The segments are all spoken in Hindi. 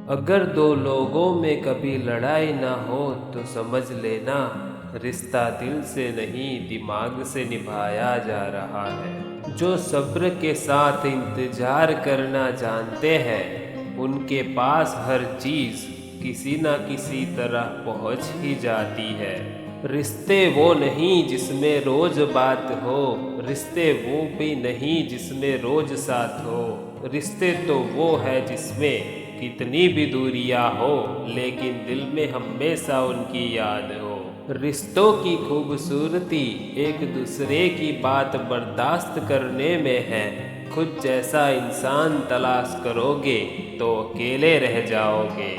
अगर दो लोगों में कभी लड़ाई ना हो तो समझ लेना रिश्ता दिल से नहीं दिमाग से निभाया जा रहा है। जो सब्र के साथ इंतजार करना जानते हैं उनके पास हर चीज़ किसी ना किसी तरह पहुंच ही जाती है। रिश्ते वो नहीं जिसमें रोज बात हो, रिश्ते वो भी नहीं जिसमें रोज साथ हो। रिश्ते तो वो है जिसमें कितनी भी दूरियां हो लेकिन दिल में हमेशा उनकी याद हो। रिश्तों की खूबसूरती एक दूसरे की बात बर्दाश्त करने में है। खुद जैसा इंसान तलाश करोगे तो अकेले रह जाओगे।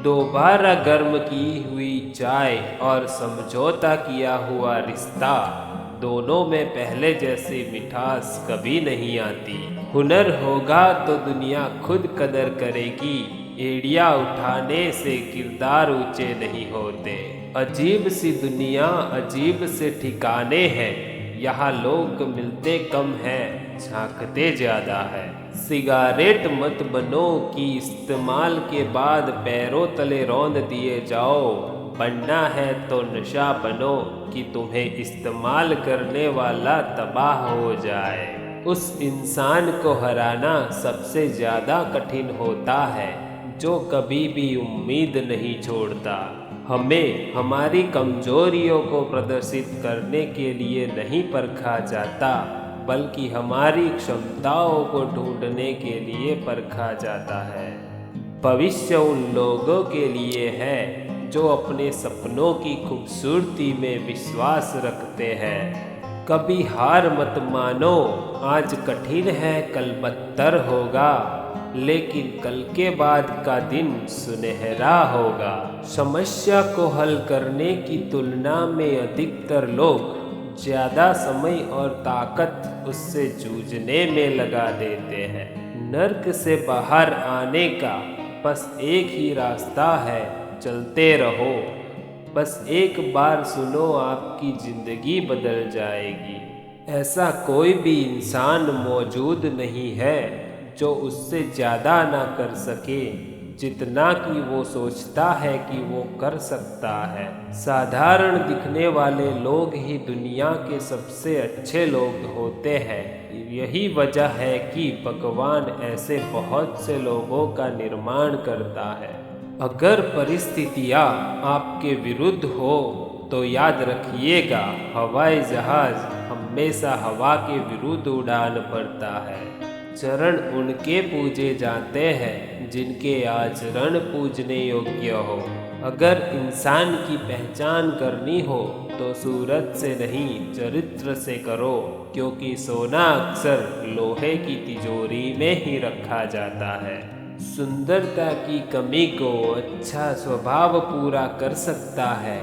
दोबारा गर्म की हुई चाय और समझौता किया हुआ रिश्ता, दोनों में पहले जैसी मिठास कभी नहीं आती। हुनर होगा तो दुनिया खुद कदर करेगी, एड़ियाँ उठाने से किरदार ऊंचे नहीं होते। अजीब सी दुनिया अजीब से ठिकाने हैं, यहाँ लोग मिलते कम हैं झांकते ज़्यादा है। सिगारेट मत बनो कि इस्तेमाल के बाद पैरों तले रौंद दिए जाओ, बनना है तो नशा बनो कि तुम्हें इस्तेमाल करने वाला तबाह हो जाए। उस इंसान को हराना सबसे ज़्यादा कठिन होता है जो कभी भी उम्मीद नहीं छोड़ता। हमें हमारी कमजोरियों को प्रदर्शित करने के लिए नहीं परखा जाता, बल्कि हमारी क्षमताओं को ढूंढने के लिए परखा जाता है। भविष्य उन लोगों के लिए है जो अपने सपनों की खूबसूरती में विश्वास रखते हैं। कभी हार मत मानो, आज कठिन है कल बदतर होगा, लेकिन कल के बाद का दिन सुनहरा होगा। समस्या को हल करने की तुलना में अधिकतर लोग ज़्यादा समय और ताकत उससे जूझने में लगा देते हैं। नर्क से बाहर आने का बस एक ही रास्ता है, चलते रहो। बस एक बार सुनो आपकी ज़िंदगी बदल जाएगी। ऐसा कोई भी इंसान मौजूद नहीं है जो उससे ज़्यादा ना कर सके जितना कि वो सोचता है कि वो कर सकता है। साधारण दिखने वाले लोग ही दुनिया के सबसे अच्छे लोग होते हैं। यही वजह है कि भगवान ऐसे बहुत से लोगों का निर्माण करता है। अगर परिस्थितियाँ आपके विरुद्ध हो तो याद रखिएगा, हवाई जहाज़ हमेशा हवा के विरुद्ध उड़ान भरता है। चरण उनके पूजे जाते हैं जिनके आचरण पूजने योग्य हो। अगर इंसान की पहचान करनी हो तो सूरत से नहीं चरित्र से करो, क्योंकि सोना अक्सर लोहे की तिजोरी में ही रखा जाता है। सुंदरता की कमी को अच्छा स्वभाव पूरा कर सकता है,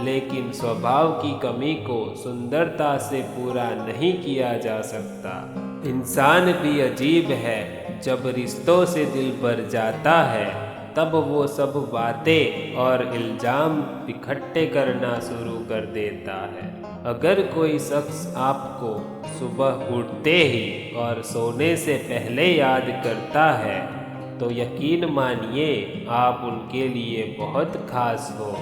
लेकिन स्वभाव की कमी को सुंदरता से पूरा नहीं किया जा सकता। इंसान भी अजीब है, जब रिश्तों से दिल भर जाता है तब वो सब बातें और इल्ज़ाम इकट्ठे करना शुरू कर देता है। अगर कोई शख्स आपको सुबह उठते ही और सोने से पहले याद करता है तो यकीन मानिए आप उनके लिए बहुत खास हो।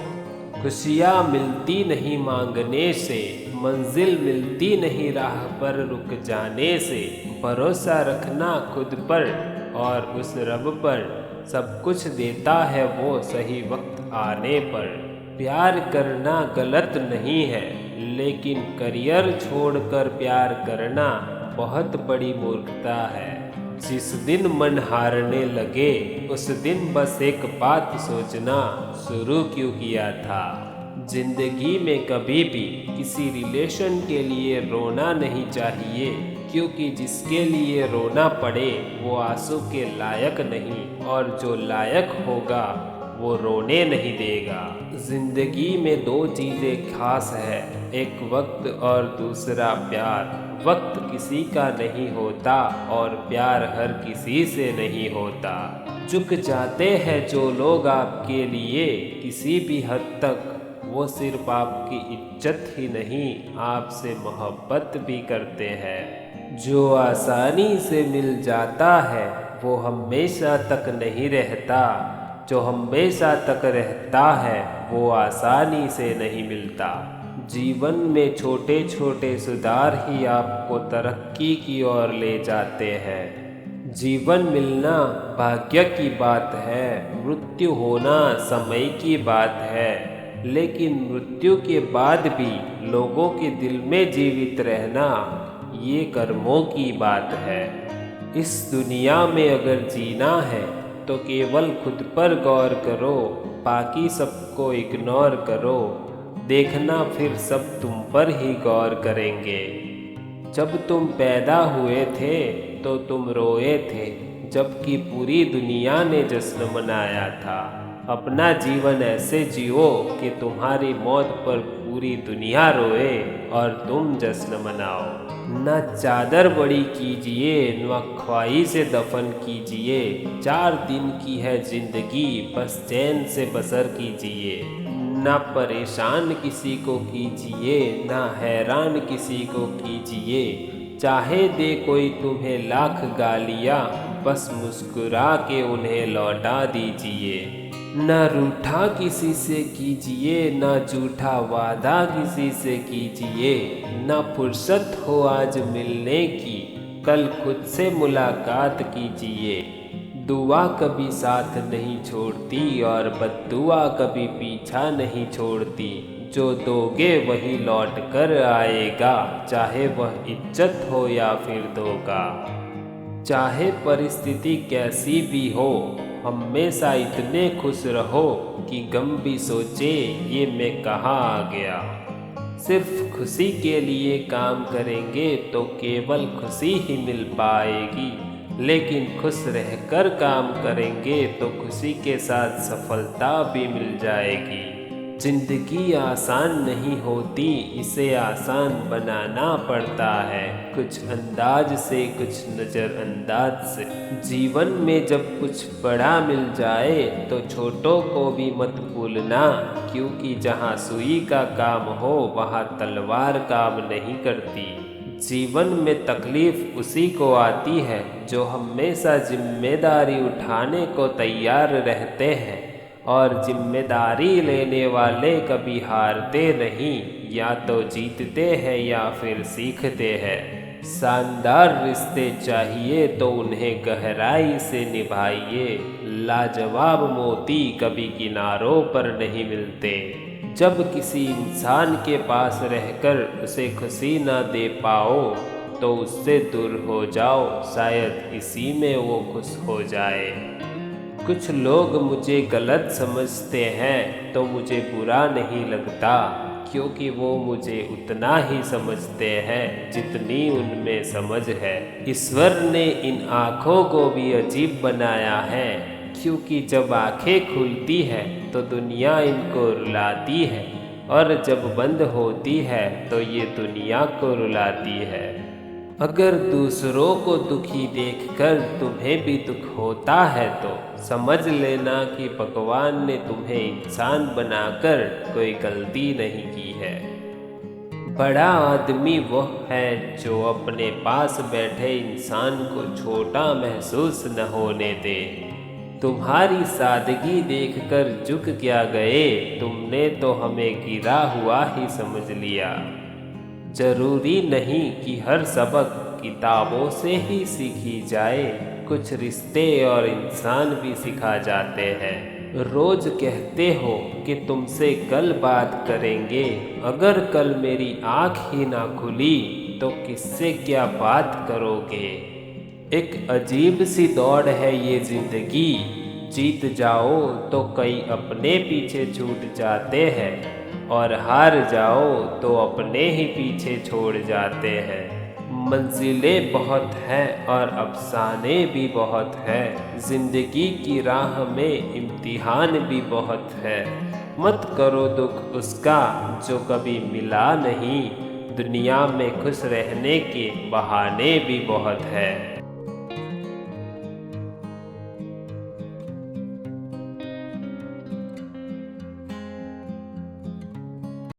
खुशियाँ मिलती नहीं मांगने से, मंजिल मिलती नहीं राह पर रुक जाने से। भरोसा रखना खुद पर और उस रब पर, सब कुछ देता है वो सही वक्त आने पर। प्यार करना गलत नहीं है, लेकिन करियर छोड़कर प्यार करना बहुत बड़ी मूर्खता है। जिस दिन मन हारने लगे उस दिन बस एक बात सोचना शुरू क्यों किया था। जिंदगी में कभी भी किसी रिलेशन के लिए रोना नहीं चाहिए, क्योंकि जिसके लिए रोना पड़े वो आंसू के लायक नहीं, और जो लायक होगा वो रोने नहीं देगा। जिंदगी में दो चीज़ें खास है, एक वक्त और दूसरा प्यार। वक्त किसी का नहीं होता और प्यार हर किसी से नहीं होता। झुक जाते हैं जो लोग आपके लिए किसी भी हद तक, वो सिर्फ आपकी इज्जत ही नहीं आपसे मोहब्बत भी करते हैं। जो आसानी से मिल जाता है वो हमेशा तक नहीं रहता, जो हमेशा तक रहता है वो आसानी से नहीं मिलता। जीवन में छोटे छोटे सुधार ही आपको तरक्की की ओर ले जाते हैं। जीवन मिलना भाग्य की बात है, मृत्यु होना समय की बात है, लेकिन मृत्यु के बाद भी लोगों के दिल में जीवित रहना ये कर्मों की बात है। इस दुनिया में अगर जीना है तो केवल खुद पर गौर करो, बाकी सबको इग्नोर करो, देखना फिर सब तुम पर ही गौर करेंगे। जब तुम पैदा हुए थे तो तुम रोए थे, जबकि पूरी दुनिया ने जश्न मनाया था। अपना जीवन ऐसे जियो कि तुम्हारी मौत पर पूरी दुनिया रोए और तुम जश्न मनाओ। न चादर बड़ी कीजिए न ख्वाही से दफन कीजिए, 4 दिन की है जिंदगी बस चैन से बसर कीजिए। ना परेशान किसी को कीजिए ना हैरान किसी को कीजिए, चाहे दे कोई तुम्हें लाख गालियाँ बस मुस्कुरा के उन्हें लौटा दीजिए। न रूठा किसी से कीजिए ना झूठा वादा किसी से कीजिए, ना फुर्सत हो आज मिलने की कल खुद से मुलाकात कीजिए। दुआ कभी साथ नहीं छोड़ती और बद्दुआ कभी पीछा नहीं छोड़ती, जो दोगे वही लौट कर आएगा, चाहे वह इज्जत हो या फिर धोखा। चाहे परिस्थिति कैसी भी हो हमेशा इतने खुश रहो कि गम भी सोचे ये मैं कहाँ आ गया। सिर्फ खुशी के लिए काम करेंगे तो केवल खुशी ही मिल पाएगी, लेकिन खुश रहकर काम करेंगे तो खुशी के साथ सफलता भी मिल जाएगी। जिंदगी आसान नहीं होती, इसे आसान बनाना पड़ता है, कुछ अंदाज से कुछ नज़रअंदाज से। जीवन में जब कुछ बड़ा मिल जाए तो छोटों को भी मत भूलना, क्योंकि जहाँ सुई का काम हो वहाँ तलवार काम नहीं करती। जीवन में तकलीफ उसी को आती है जो हमेशा जिम्मेदारी उठाने को तैयार रहते हैं, और जिम्मेदारी लेने वाले कभी हारते नहीं, या तो जीतते हैं या फिर सीखते हैं। शानदार रिश्ते चाहिए तो उन्हें गहराई से निभाइए, लाजवाब मोती कभी किनारों पर नहीं मिलते। जब किसी इंसान के पास रहकर उसे खुशी ना दे पाओ तो उससे दूर हो जाओ, शायद इसी में वो खुश हो जाए। कुछ लोग मुझे गलत समझते हैं तो मुझे बुरा नहीं लगता, क्योंकि वो मुझे उतना ही समझते हैं जितनी उनमें समझ है। ईश्वर ने इन आँखों को भी अजीब बनाया है, क्योंकि जब आँखें खुलती है तो दुनिया इनको रुलाती है, और जब बंद होती है तो ये दुनिया को रुलाती है। अगर दूसरों को दुखी देखकर तुम्हें भी दुख होता है तो समझ लेना कि भगवान ने तुम्हें इंसान बनाकर कोई गलती नहीं की है। बड़ा आदमी वह है जो अपने पास बैठे इंसान को छोटा महसूस न होने दे। तुम्हारी सादगी देखकर झुक क्या गए, तुमने तो हमें गिरा हुआ ही समझ लिया। जरूरी नहीं कि हर सबक किताबों से ही सीखी जाए, कुछ रिश्ते और इंसान भी सिखा जाते हैं। रोज कहते हो कि तुमसे कल बात करेंगे, अगर कल मेरी आँख ही ना खुली तो किससे क्या बात करोगे। एक अजीब सी दौड़ है ये जिंदगी, जीत जाओ तो कई अपने पीछे छूट जाते हैं, और हार जाओ तो अपने ही पीछे छोड़ जाते हैं। मंजिलें बहुत हैं और अफसाने भी बहुत हैं, जिंदगी की राह में इम्तिहान भी बहुत है। मत करो दुख उसका जो कभी मिला नहीं, दुनिया में खुश रहने के बहाने भी बहुत है।